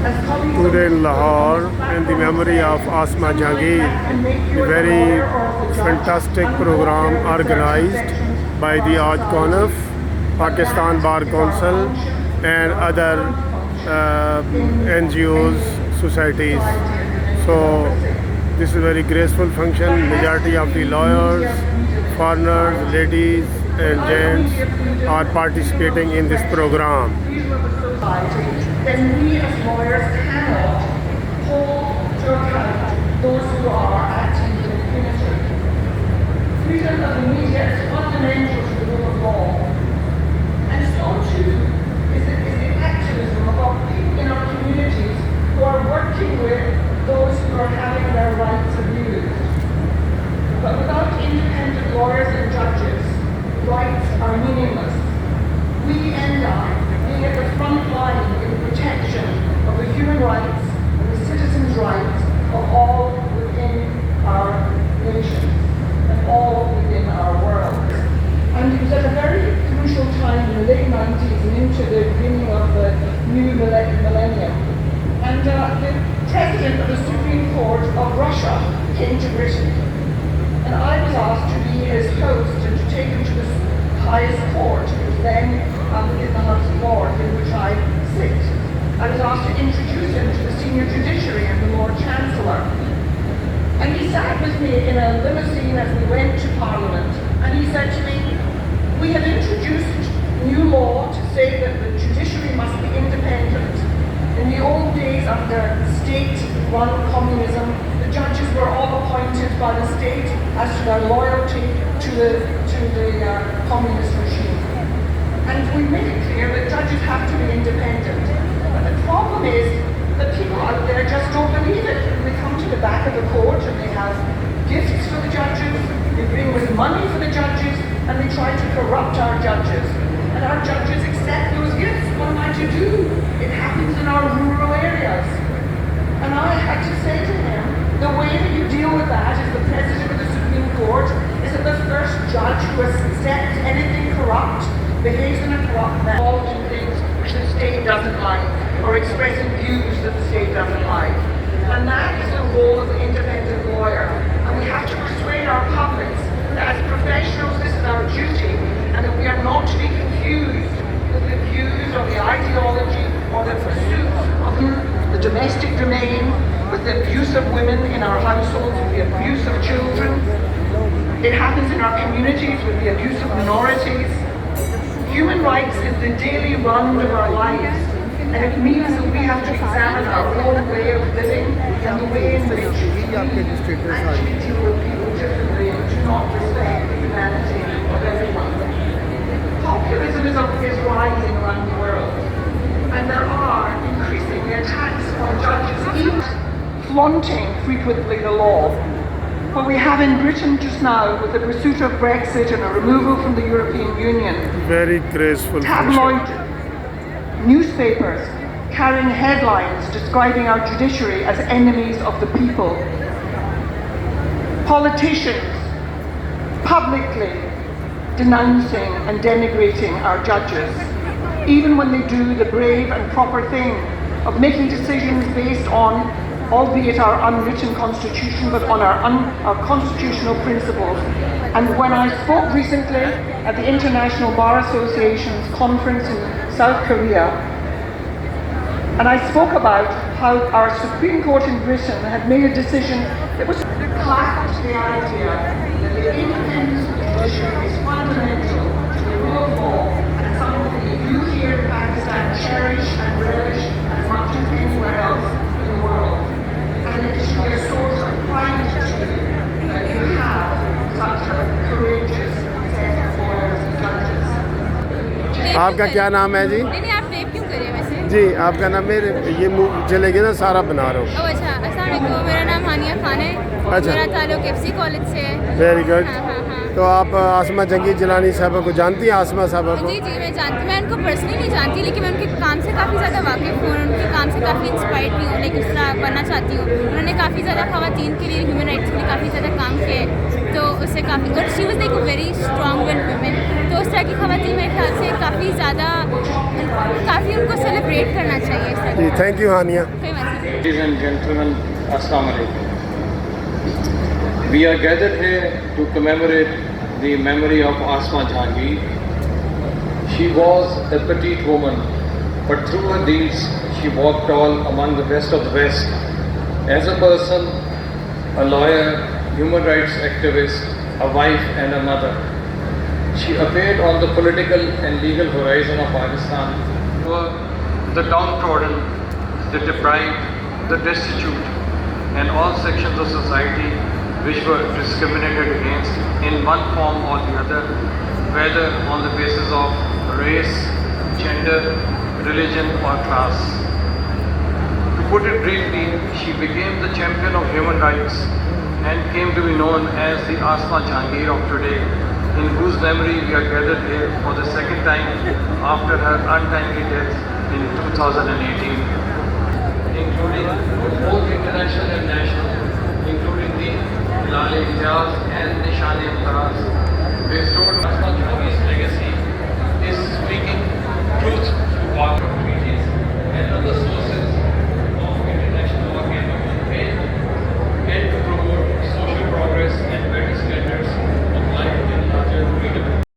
today in Lahore in the memory of Asma Jahangir, a very fantastic program organized by the AJCONF, Pakistan Bar Council and other NGOs, societies. So this is a very graceful function. Majority of the lawyers, foreigners, ladies and gents are participating in this program. Then we as lawyers cannot hold to account those who are acting in impunity. Freedom of the media is fundamental to the rule of law, and so too is the activism of our people in our communities who are working with those who are having their rights abused. But without independent lawyers and judges, rights are meaningless. We end up being at the front line in the protection of the human rights and the citizens' rights of all within our nation and all within our world. And it was at a very crucial time in the late 90s and into the beginning of the new millennium. And the president of the Supreme Court of Russia came to Britain. And I was asked to be his host and to take him to the highest court. It was then in the House of Lords, in which I sit. I was asked to introduce him to the senior judiciary and the Lord Chancellor. And he sat with me in a limousine as we went to Parliament, and he said to me, "We have introduced new law to say that the judiciary must be independent. In the old days under state-run communism, the judges were all appointed by the state as to their loyalty to the communist regime. And we made it clear that judges have to be independent. But the problem is that people out there just don't believe it. They come to the back of the court and they have gifts for the judges, they bring with money for the judges, and they try to corrupt our judges. And our judges accept those gifts. What am I to do? It happens in our rural areas." And I had to say to him, the way that you deal with that as the president of the Supreme Court is that the first judge who accepts anything corrupt behaves in a corrupt manner, involved in things which the state doesn't like, or expressing views that the state doesn't like. And that is the role of the independent lawyer. And we have to persuade our publics that as professionals this is our duty, and that we are not to be confused with the views or the ideology or the pursuit of the domestic domain, with the abuse of women in our households, with the abuse of children. It happens in our communities with the abuse of minorities. Human rights is the daily run of our lives, and it means that we have to examine our own way of living and the way in which we actually deal with people differently and do not respect the humanity of everyone. Populism is rising around the world, and there are increasingly attacks on judges, even flaunting frequently the law. What we have in Britain just now, with the pursuit of Brexit and a removal from the European Union, Very graceful. tabloid newspapers carrying headlines describing our judiciary as enemies of the people, politicians publicly denouncing and denigrating our judges, even when they do the brave and proper thing of making decisions based on, albeit our unwritten constitution, but on our constitutional principles. And when I spoke recently at the International Bar Association's conference in South Korea, and I spoke about how our Supreme Court in Britain had made a decision that was clapped the idea that the independence of the judiciary is fundamental to the rule of law, and something that you here in Pakistan cherish and relish as much as anywhere else in the world. And it should be a source of pride to you that you have such a courageous set of lawyers and judges. आपका क्या नाम है जी? नहीं आप tape क्यों कर रहे हैं वैसे? जी आपका नाम है, ये चलेगी ना सारा बना रहा हूँ। अच्छा, अस्सलाम वालेकुम, मेरा नाम हानिया खान है। अच्छा। मेरा ताल्लुक एफसी कॉलेज से है। Very good. हाँ। तो आप आसमा जहांगीर जिलानी साहबा को जानती हैं? आसमा साहबा को? जी मैं जानती हूँ, मैं کو पर्सनली नहीं जानती, लेकिन मैं उनके काम से काफ़ी ज़्यादा वाकिफ़ हूँ, उनके काम से काफ़ी इंस्पायर्ड भी हूँ, लाइक उस तरह बनना चाहती हूँ. उन्होंने काफ़ी ज़्यादा ख़वातीन के लिए, ह्यूमन राइट्स के लिए काफ़ी ज़्यादा काम किया है, तो उससे काफ़ी, और she was like a very strong will women. तो उस तरह की ख़वातीन मेरे ख्याल से काफ़ी ज़्यादा, काफ़ी उनको सेलिब्रेट करना चाहिए. इस तरह जी, थैंक यू हानिया. कोई बात नहीं. Ladies and gentlemen, Assalamu alaikum. We are gathered here to commemorate the memory of Asma Jahangir. She was a petite woman, but through her deeds, she walked tall among the best of the West. As a person, a lawyer, human rights activist, a wife and a mother, she appeared on the political and legal horizon of Pakistan for the downtrodden, the deprived, the destitute, and all sections of society which were discriminated against in one form or the other, whether on the basis of race, gender, religion or class. To put it briefly, she became the champion of human rights and came to be known as the Asma Jahangir of today, in whose memory we are gathered here for the second time after her untimely death in 2018. Including both international and national, including the Lal-e-Ijaz and Nishan-e-Imtiyaz, restored Asma Jahangir's legacy is speaking